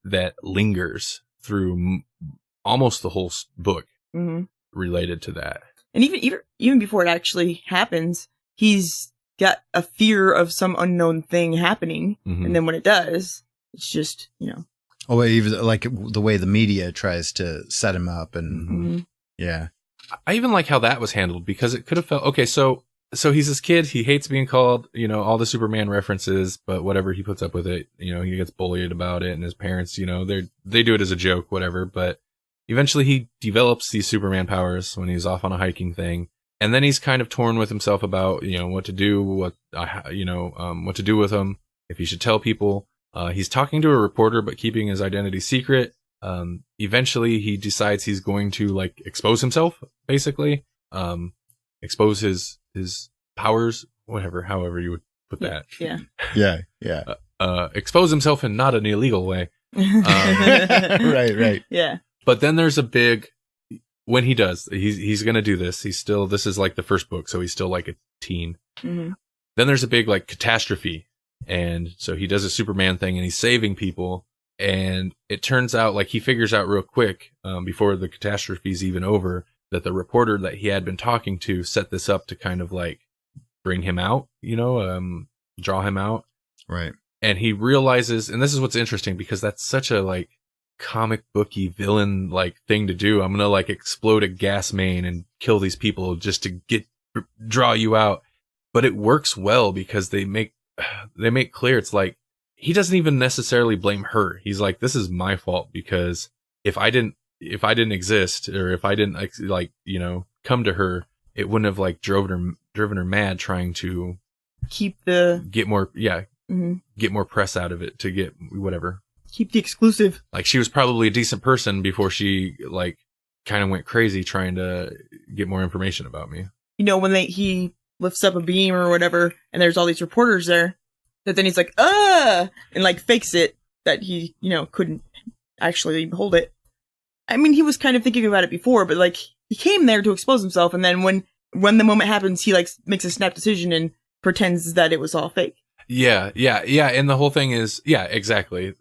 that lingers through almost the whole book related to that. And even before it actually happens, he's got a fear of some unknown thing happening. And then when it does, it's just, you know. Oh, even like the way the media tries to set him up and yeah. I even like how that was handled, because it could have felt, okay, so he's this kid, he hates being called, you know, all the Superman references, but whatever, he puts up with it, you know, he gets bullied about it, and his parents, you know, they do it as a joke, whatever, but eventually he develops these Superman powers when he's off on a hiking thing, and then he's kind of torn with himself about, you know, what to do, what to do with them, if he should tell people. He's talking to a reporter, but keeping his identity secret. Eventually he decides he's going to like expose himself, basically, expose his powers, however you would put that. Yeah. Expose himself in not an illegal way. Right. Yeah. But then there's a big, when he does, he's going to do this. This is like the first book, so he's still like a teen. Then there's a big like catastrophe. And so he does a Superman thing and he's saving people. And it turns out, like, he figures out real quick, before the catastrophe's even over, that the reporter that he had been talking to set this up to kind of like bring him out, you know, draw him out. Right. And he realizes, and this is what's interesting, because that's such a like comic booky villain like thing to do. I'm going to like explode a gas main and kill these people just to draw you out. But it works well, because they make clear, it's like, he doesn't even necessarily blame her. He's like, this is my fault, because if I didn't exist, or if I didn't like, you know, come to her, it wouldn't have like driven her mad, trying to get more press out of it, to get whatever. Keep the exclusive. Like, she was probably a decent person before she like kind of went crazy trying to get more information about me. You know, when he lifts up a beam or whatever, and there's all these reporters there, that then he's like, and like fakes it that he, you know, couldn't actually hold it. I mean, he was kind of thinking about it before, but like he came there to expose himself, and then when the moment happens, he like makes a snap decision and pretends that it was all fake. Yeah. And the whole thing is, yeah, exactly.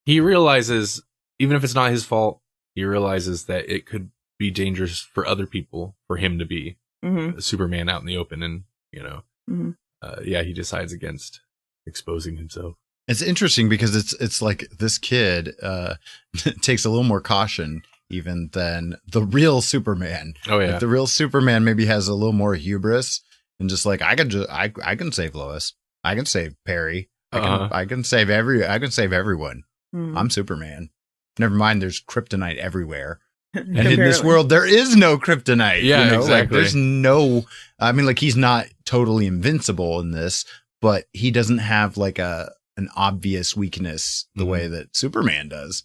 He realizes, even if it's not his fault, he realizes that it could be dangerous for other people for him to be Superman out in the open, and he decides against exposing himself. It's interesting because it's like this kid takes a little more caution even than the real Superman. Oh yeah, like the real Superman maybe has a little more hubris and just like I can save Lois, I can save Perry, I can save everyone. I'm Superman. Never mind, there's kryptonite everywhere. And in this world, there is no kryptonite. Yeah, exactly. Like, there's no, I mean, like, he's not totally invincible in this, but he doesn't have like an obvious weakness the way that Superman does.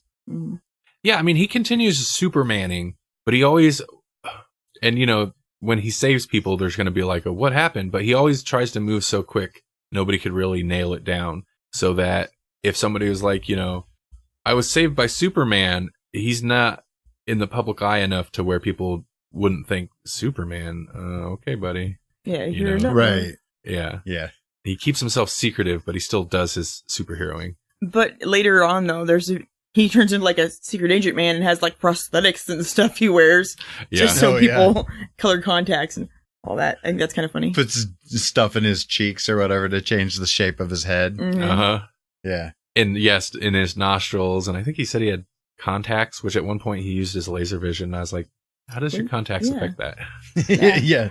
Yeah, I mean, he continues Supermaning, but he always, and when he saves people, there's going to be like what happened? But he always tries to move so quick, nobody could really nail it down. So that if somebody was like, I was saved by Superman, he's not in the public eye enough to where people wouldn't think Superman. Okay, buddy. Yeah, you're not right. Yeah. He keeps himself secretive, but he still does his superheroing. But later on, though, he turns into like a secret agent man and has like prosthetics and stuff he wears just so people color contacts and all that. I think that's kind of funny. Puts stuff in his cheeks or whatever to change the shape of his head. Yeah. And yes, in his nostrils, and I think he said he had contacts, which at one point he used his laser vision. And I was like, how does your contacts affect that? Yeah.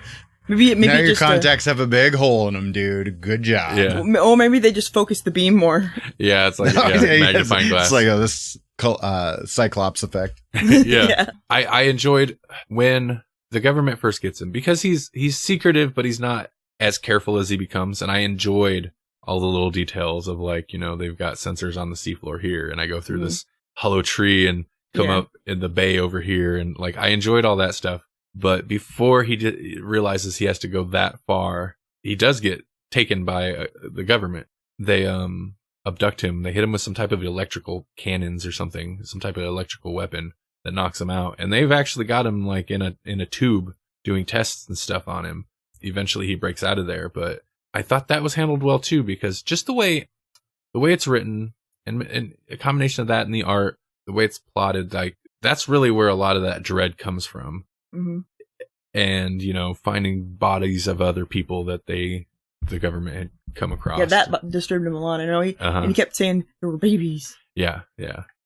Maybe now your just contacts have a big hole in them, dude. Good job. Yeah. Or maybe they just focus the beam more. Yeah, it's like magnifying glass. It's like this Cyclops effect. Yeah. I enjoyed when the government first gets him because he's secretive, but he's not as careful as he becomes. And I enjoyed all the little details of like, they've got sensors on the seafloor here, and I go through this hollow tree and come up in the bay over here, and like I enjoyed all that stuff. But before he realizes he has to go that far, he does get taken by the government. They abduct him. They hit him with some type of electrical cannons or something, some type of electrical weapon that knocks him out. And they've actually got him like in a tube doing tests and stuff on him. Eventually he breaks out of there, but I thought that was handled well too, because just the way it's written and a combination of that and the art, the way it's plotted, like that's really where a lot of that dread comes from. And, finding bodies of other people that the government had come across. Yeah, that disturbed him a lot. I know and he kept saying there were babies. Yeah.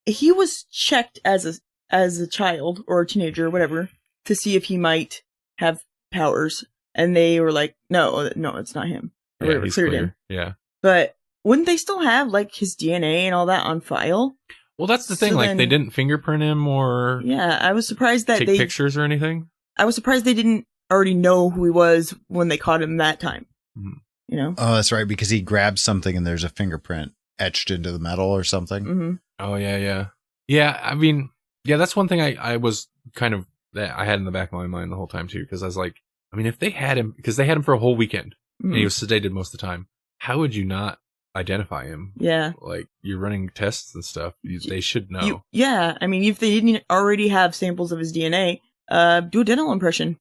He was checked as a child or a teenager or whatever to see if he might have powers. And they were like, no, it's not him. Or he's cleared clear. him. Yeah. But wouldn't they still have like his DNA and all that on file? Well, that's the thing. Like they didn't fingerprint him or I was surprised that take pictures or anything. I was surprised they didn't already know who he was when they caught him that time. Oh, that's right, because he grabs something and there's a fingerprint etched into the metal or something. Oh yeah. I mean, that's one thing I was kind of that I had in the back of my mind the whole time too, because I was like, I mean, if they had him, because they had him for a whole weekend and he was sedated most of the time, how would you not identify him? Yeah. Like you're running tests and stuff. They should know. I mean, if they didn't already have samples of his DNA, do a dental impression.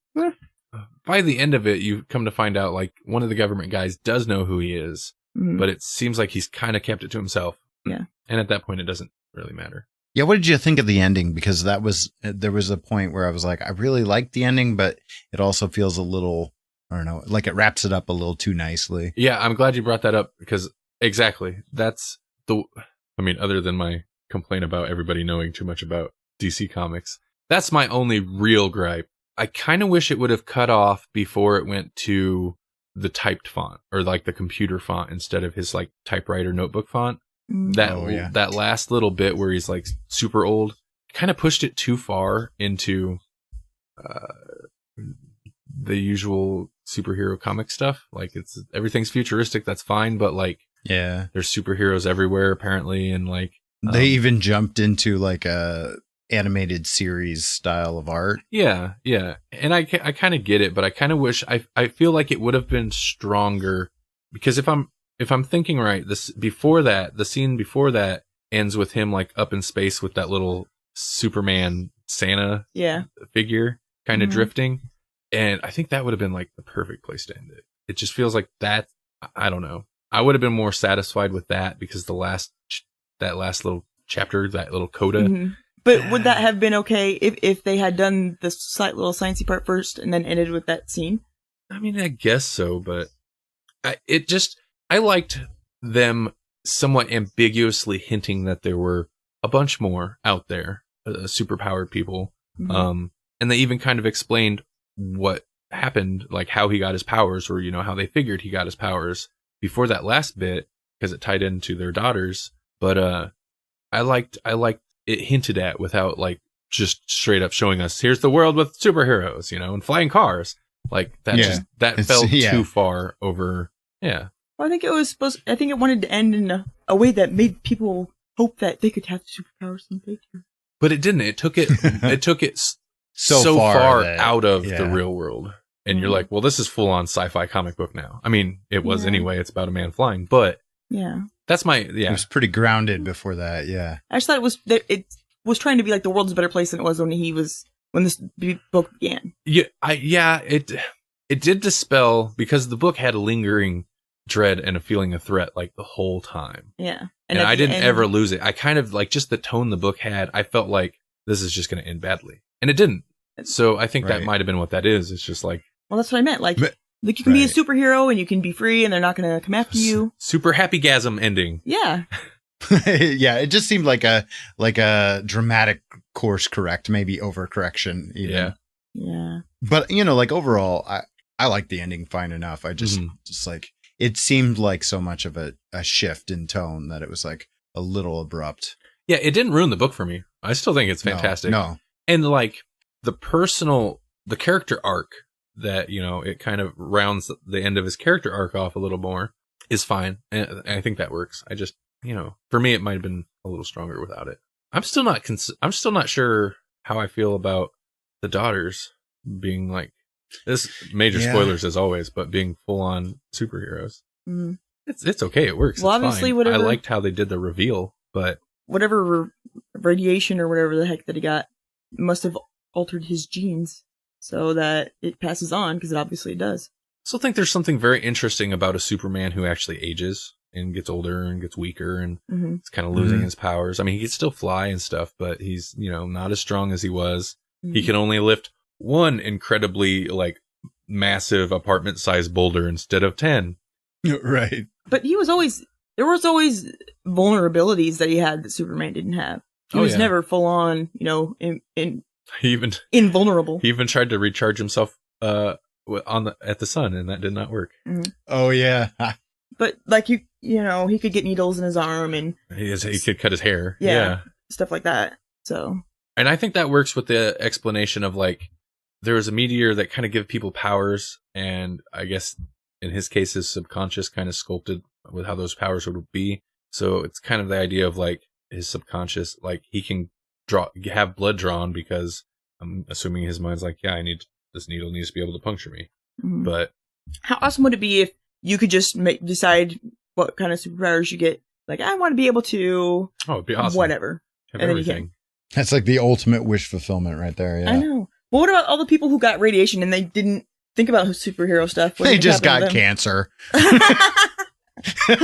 By the end of it, you come to find out like one of the government guys does know who he is, but it seems like he's kind of kept it to himself. Yeah. And at that point, it doesn't really matter. Yeah. What did you think of the ending? Because there was a point where I was like, I really liked the ending, but it also feels a little, I don't know, like it wraps it up a little too nicely. Yeah. I'm glad you brought that up because exactly that's other than my complaint about everybody knowing too much about DC Comics, that's my only real gripe. I kind of wish it would have cut off before it went to the typed font or like the computer font instead of his like typewriter notebook font. That last little bit where he's like super old kind of pushed it too far into the usual superhero comic stuff. Like everything's futuristic. That's fine. But like, there's superheroes everywhere apparently. And like, they even jumped into like a animated series style of art. Yeah. And I kind of get it, but I kind of wish I feel like it would have been stronger because if I'm thinking right, the scene before that, ends with him like up in space with that little Superman Santa figure kind of drifting. And I think that would have been like the perfect place to end it. It just feels like that. I don't know. I would have been more satisfied with that because that last little chapter, that little coda. Mm-hmm. But would that have been okay if they had done the slight little sciencey part first and then ended with that scene? I mean, I guess so, but I liked them somewhat ambiguously hinting that there were a bunch more out there, superpowered people. Mm-hmm. And they even kind of explained what happened, like how he got his powers, or, you know, how they figured he got his powers before that last bit, because it tied into their daughters. But I liked it hinted at without like just straight up showing us, here's the world with superheroes, you know, and flying cars. Like that felt too far over. Yeah. Well, I think it wanted to end in a way that made people hope that they could have superpowers someday too. But it didn't. It took it so far out of the real world. And you're like, well, this is full on sci-fi comic book now. I mean, it was anyway. It's about a man flying, but that's it was pretty grounded before that. Yeah. I just thought it was trying to be like the world's a better place than it was when this book began. It did dispel, because the book had a lingering dread and a feeling of threat like the whole time. Yeah. And I didn't ever lose it. I kind of like just the tone the book had. I felt like this is just going to end badly, and it didn't. So I think that might have been what that is. It's just like, well, that's what I meant. Like you can be a superhero and you can be free, and they're not going to come after you. Super happy-gasm ending. Yeah. Yeah, it just seemed like a dramatic course correct, maybe overcorrection even. Yeah. But, you know, like overall, I like the ending fine enough. I just like, it seemed like so much of a shift in tone that it was like a little abrupt. Yeah, it didn't ruin the book for me. I still think it's fantastic. No. And like the character arc that, you know, it kind of rounds the end of his character arc off a little more is fine. And I think that works. I just, you know, for me, it might have been a little stronger without it. I'm still not sure how I feel about the daughters being like, this major spoilers as always, but being full on superheroes. Mm. It's okay. It works. Well, it's obviously, fine. I liked how they did the reveal, but whatever radiation or whatever the heck that he got must have altered his genes so that it passes on, because it obviously does. I still think there's something very interesting about a Superman who actually ages and gets older and gets weaker and is kind of losing his powers. I mean, he can still fly and stuff, but he's, you know, not as strong as he was. Mm-hmm. He can only lift one incredibly like massive apartment sized boulder instead of 10. Right. But there was always vulnerabilities that he had that Superman didn't have. He was never full on, you know, invulnerable. He even tried to recharge himself at the sun, and that did not work. Mm-hmm. Oh yeah. But like you know, he could get needles in his arm, and he could cut his hair. Yeah, stuff like that. So, and I think that works with the explanation of like there was a meteor that kind of gave people powers, and I guess in his case, his subconscious kind of sculpted with how those powers would be. So it's kind of the idea of like his subconscious, like he can have blood drawn because I'm assuming his mind's like, yeah, this needle needs to be able to puncture me. Mm-hmm. But how awesome would it be if you could just decide what kind of superpowers you get? Like, I want to be able to. Oh, it'd be awesome. Whatever. Have everything. That's like the ultimate wish fulfillment right there. Yeah. I know. Well, what about all the people who got radiation and they didn't think about superhero stuff? They just got cancer. they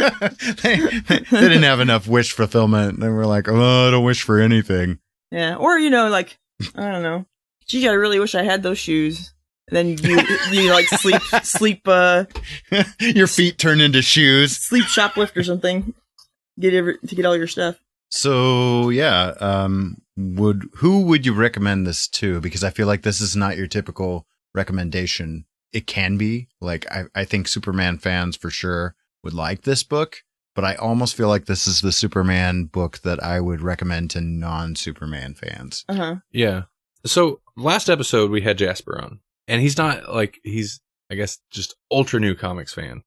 didn't have enough wish fulfillment. They were like, oh, I don't wish for anything. Yeah. Or, you know, like, I don't know. Gee, I really wish I had those shoes. And then you like sleep, your feet turn into shoes. Sleep shoplift or something. To get all your stuff. So yeah, who would you recommend this to? Because I feel like this is not your typical recommendation. It can be like I think Superman fans for sure would like this book, but I almost feel like this is the Superman book that I would recommend to non-Superman fans. Yeah. So last episode we had Jasper on, and he's not like I guess just ultra new comics fan.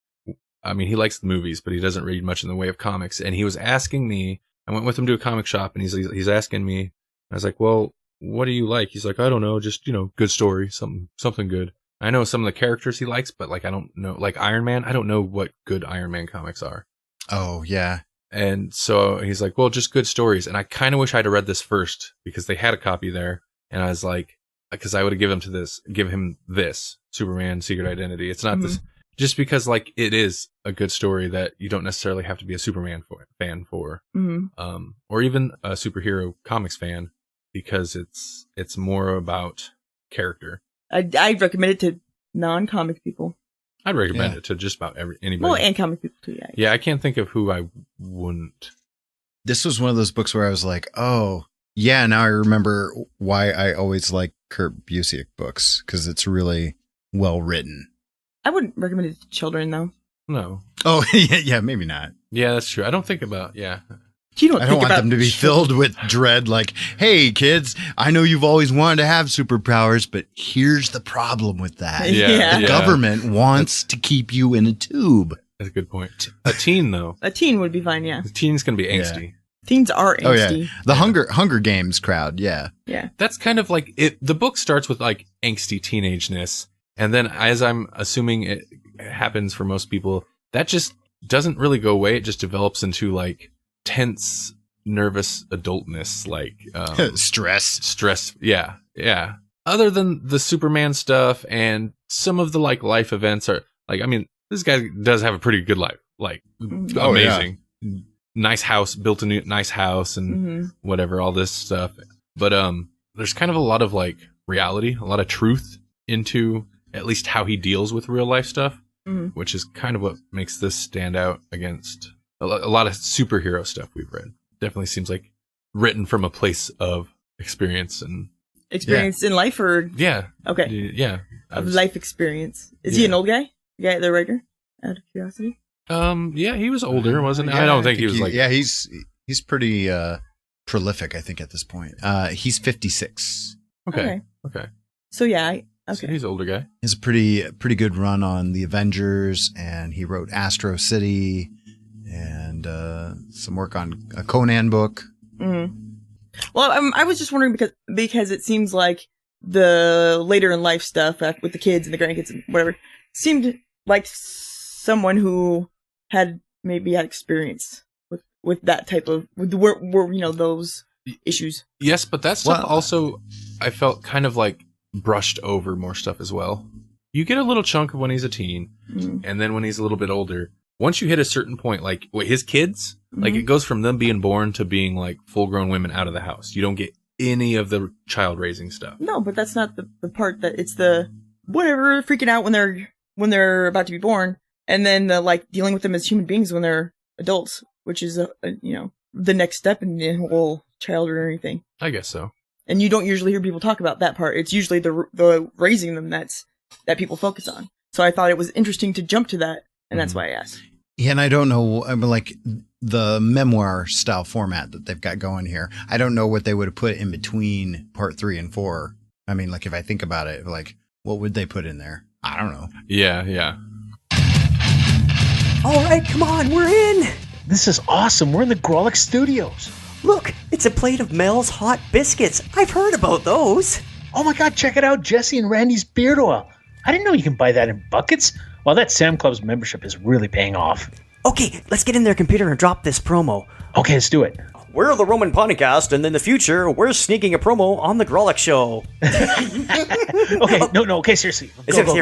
I mean, he likes the movies, but he doesn't read much in the way of comics. And he was asking me. I went with him to a comic shop, and he's asking me. I was like, "Well, what do you like?" He's like, "I don't know, just good story, something good." I know some of the characters he likes, but like I don't know, like Iron Man. I don't know what good Iron Man comics are. Oh yeah, And so he's like, well, just good stories. And I kind of wish I'd have read this first because they had a copy there. And I was like, because I would have give him this Superman Secret Identity. It's not this, just because like it is a good story that you don't necessarily have to be a Superman fan for, or even a superhero comics fan, because it's more about character. I'd recommend it to non-comic people. I'd recommend it to just about anybody. Well, and comic people too, yeah. Yeah, I can't think of who I wouldn't. This was one of those books where I was like, oh, yeah, now I remember why I always like Kurt Busiek books, because it's really well written. I wouldn't recommend it to children, though. No. Oh, yeah, maybe not. Yeah, that's true. I don't think about, I don't want them to be filled with dread like, hey, kids, I know you've always wanted to have superpowers, but here's the problem with that. The government wants to keep you in a tube. That's a good point. A teen, though. A teen would be fine, yeah. A teen's going to be angsty. Yeah. Teens are angsty. Oh, yeah. The Hunger Games crowd, yeah. Yeah. That's kind of like it. The book starts with like angsty teenageness. And then, as I'm assuming it happens for most people, that just doesn't really go away. It just develops into like tense, nervous adultness, like stress. Yeah. Other than the Superman stuff and some of the like life events are like, I mean, this guy does have a pretty good life, like amazing, nice house, built a new nice house and whatever, all this stuff. But there's kind of a lot of like reality, a lot of truth into at least how he deals with real life stuff, which is kind of what makes this stand out against a lot of superhero stuff we've read. Definitely seems like written from a place of experience and in life, or of life experience. Is he an old guy? The writer? Out of curiosity. Yeah, he was older, wasn't he? I don't think he was like. Yeah, he's pretty prolific, I think, at this point. He's 56. Okay. So yeah. So he's an older guy. He has a pretty good run on the Avengers, and he wrote Astro City and some work on a Conan book. Well, I was just wondering because it seems like the later in life stuff with the kids and the grandkids and whatever seemed like someone who had experience with that type of those issues. Yes, but that stuff also I felt kind of like brushed over more stuff as well. You get a little chunk of when he's a teen, and then when he's a little bit older, once you hit a certain point, like his kids, like it goes from them being born to being like full grown women out of the house. You don't get any of the child raising stuff. No, but that's not the part that it's the whatever freaking out when they're about to be born, and then the like dealing with them as human beings when they're adults, which is the next step in the whole child rearing thing. I guess so. And you don't usually hear people talk about that part. It's usually the raising them that people focus on. So I thought it was interesting to jump to that, and that's why I asked. Yeah, and I don't know, I mean, like the memoir style format that they've got going here. I don't know what they would have put in between part 3 and 4. I mean, like if I think about it, like what would they put in there? I don't know. Yeah. All right, come on, we're in. This is awesome. We're in the Grawlix studios. Look, it's a plate of Mel's Hot Biscuits. I've heard about those. Oh my God, check it out, Jesse and Randy's beard oil. I didn't know you can buy that in buckets. Well, that Sam Club's membership is really paying off. Okay, let's get in their computer and drop this promo. Okay, let's do it. We're the Roman Podcast, and in the future, we're sneaking a promo on the Grawlix show. Okay, seriously. Go.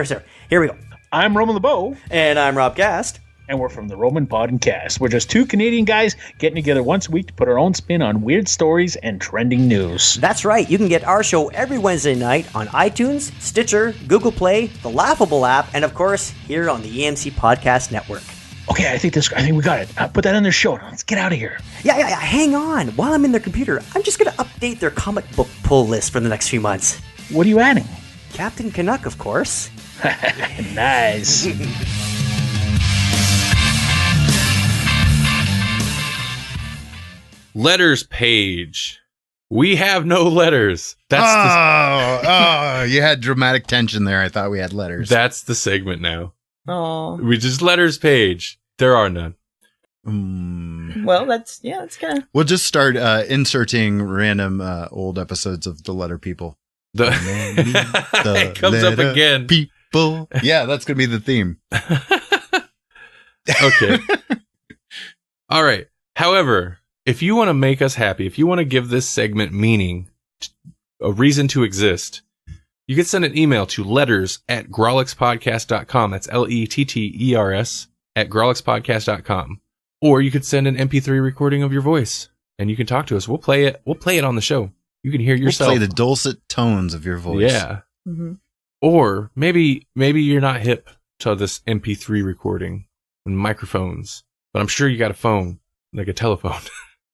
Here we go. I'm Roman LeBeau. And I'm Rob Gast. And we're from the Roman Podcast. We're just two Canadian guys getting together once a week to put our own spin on weird stories and trending news. That's right. You can get our show every Wednesday night on iTunes, Stitcher, Google Play, the Laughable app, and of course, here on the EMC Podcast Network. Okay, I think we got it. Put that on their show. Let's get out of here. Yeah. Hang on. While I'm in their computer, I'm just going to update their comic book pull list for the next few months. What are you adding? Captain Canuck, of course. Nice. Letters page. We have no letters. That's you had dramatic tension there. I thought we had letters. That's the segment now. Oh, we just letters page. There are none. Well, that's kind of. We'll just start inserting random old episodes of the Letter People. It comes up again. People. Yeah, that's gonna be the theme. Okay. All right. However, if you want to make us happy, if you want to give this segment meaning, a reason to exist, you can send an email to letters@grawlixpodcast.com. That's letters @grawlixpodcast.com. Or you could send an MP3 recording of your voice and you can talk to us. We'll play it. We'll play it on the show. You can hear it yourself. We'll play the dulcet tones of your voice. Yeah. Mm-hmm. Or maybe you're not hip to this MP3 recording and microphones, but I'm sure you got a phone, like a telephone.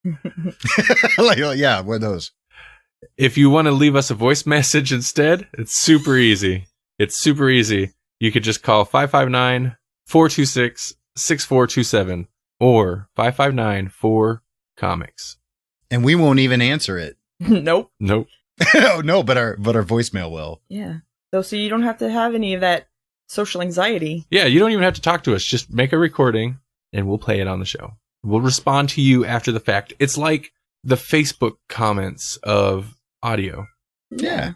Yeah, what are those? If you want to leave us a voice message instead, it's super easy. You could just call 559-426-6427 or 559-4-COMICS. And we won't even answer it. Nope. No, but our voicemail will. Yeah. So you don't have to have any of that social anxiety. Yeah, you don't even have to talk to us. Just make a recording and we'll play it on the show. We'll respond to you after the fact. It's like the Facebook comments of audio. Yeah.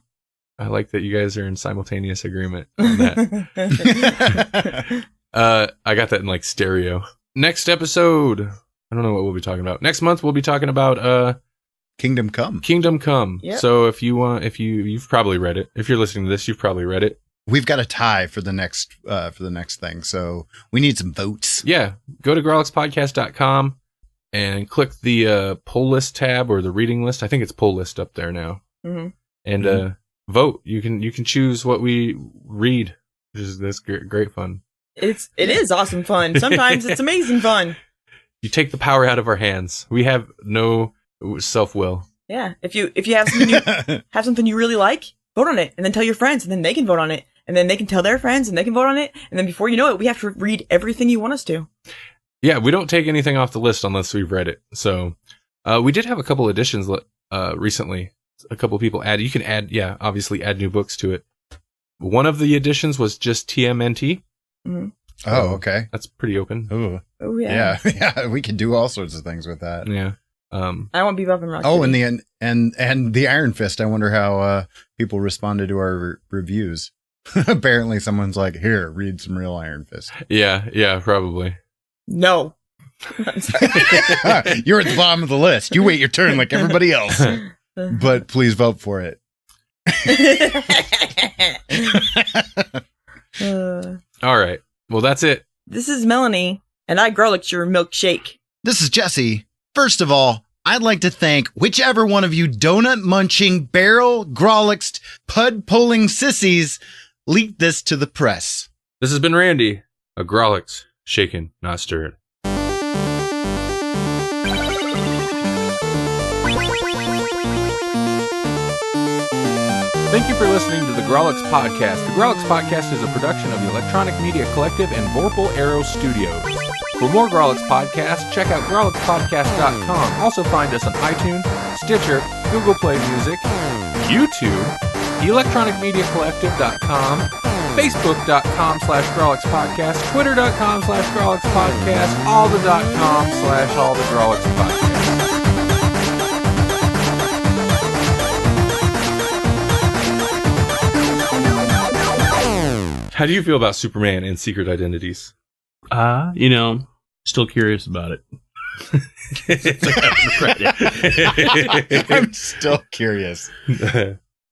I like that you guys are in simultaneous agreement on that. I got that in like stereo. Next episode, I don't know what we'll be talking about. Next month we'll be talking about Kingdom Come. Yep. So if you've probably read it. If you're listening to this, you've probably read it. We've got a tie for the next thing, so we need some votes. Yeah, go to grawlixpodcast.com and click the poll list tab or the reading list. I think it's poll list up there now. Mm-hmm. And vote. You can choose what we read, which is this great fun. It is awesome fun. Sometimes it's amazing fun. You take the power out of our hands. We have no self-will. Yeah. If you have something you really like, vote on it, and then tell your friends, and then they can vote on it, and then they can tell their friends, and they can vote on it, and then before you know it, we have to read everything you want us to. Yeah, we don't take anything off the list unless we've read it. So we did have a couple editions recently. A couple people you can obviously add new books to it. One of the editions was just TMNT. Mm-hmm. Oh, okay. That's pretty open. Ooh. Oh, yeah. Yeah, we can do all sorts of things with that. Yeah. I want Bebop and Rocksteady. Oh, and the Iron Fist. I wonder how people responded to our reviews. Apparently, someone's like, "Here, read some real Iron Fist." Yeah, probably. No. You're at the bottom of the list. You wait your turn like everybody else. But please vote for it. All right. Well, that's it. This is Melanie, and I Grawlix your milkshake. This is Jesse. First of all, I'd like to thank whichever one of you donut-munching, barrel Grawlixed, pud-pulling sissies leaked this to the press. This has been Randy, a Grawlix, shaken, not stirred. Thank you for listening to the Grawlix Podcast. The Grawlix Podcast is a production of the Electronic Media Collective and Vorpal Arrow Studios. For more Grawlix Podcasts, check out grawlixpodcast.com. Also find us on iTunes, Stitcher, Google Play Music, YouTube, electronicmediacollective.com, facebook.com/Grawlix Podcast, twitter.com/Grawlix Podcast, all the .com/all the Grawlix Podcast. How do you feel about Superman and Secret Identities? Still curious about it. I'm still curious.